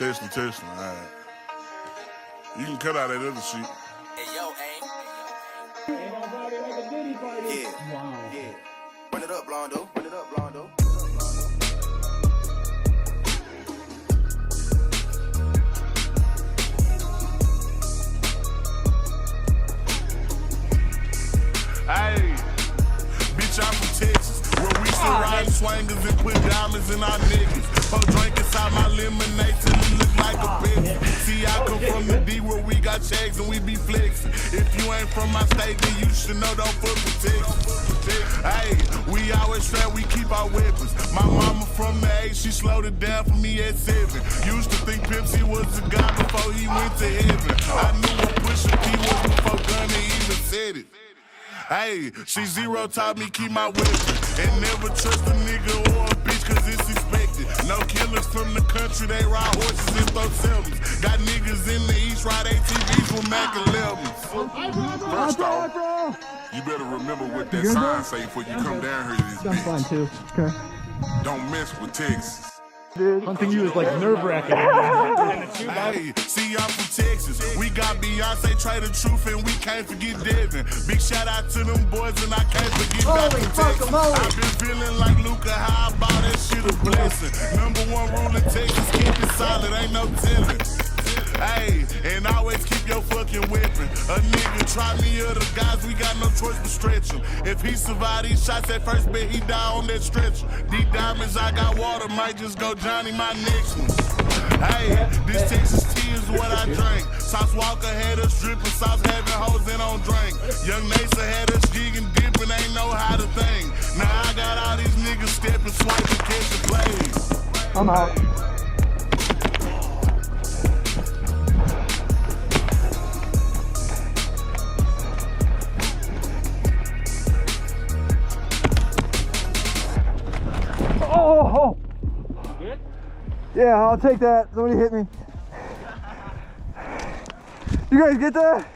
Testing. All right. You can cut out that other shit. Hey, yo, Ain't nobody like a Diddy party. Yeah. Wow. Yeah. Run it up, Blondo. Run it up, Blondo. Hey, bitch, I'm from Texas, where we still ride swangers and put diamonds in our niggas. For drink inside my lemonade till it look like a bitch. See, I come from the D where we got checks and we be flexing. If you ain't from my state, then you should know don't fuck with Texas. Hey, we always strapped, we keep our weapons. My mama from the 8, she slowed it down for me at 7. Used to think Pimp C was a god before he went to heaven. I knew what Pusha T was before Gunna even said it. Hey, she zero taught me keep my weapon and never trust a nigga or a bitch cause it's expected. No killers from the country, they ride horses and throw sevens. Got niggas in the east ride ATVs with Mac 11s. First off, you better remember what that sign say before you come down here to this bitch. Fine too. Okay. Don't mess with Texas. Hunting you is like nerve-wracking. Hey, see, I'm from Texas. We got Beyonce, Trey the Truth, and we can't forget Devin. Big shout out to them boys, and I can't forget Dr. Texas. I've been feeling like Luca, how about that shit a blessing. #1 rule in Texas, keep it solid, ain't no telling. Hey, and always keep your fucking weapon. A nigga try me other guys, we got no choice but stretch him. If he survive these shots at first, bet he die on that stretcher. These diamonds I got water, might just go Johnny my next one. Hey, this Texas tea is what I drink. Sauce Walker had us dripping, Sauce having hoes in on drink. Young Nasa had us jigging, dipping, ain't know how to think. Now I got all these niggas stepping, swiping, catching plays. I'm out. Oh! Good? Yeah, I'll take that. Somebody hit me. You guys get that?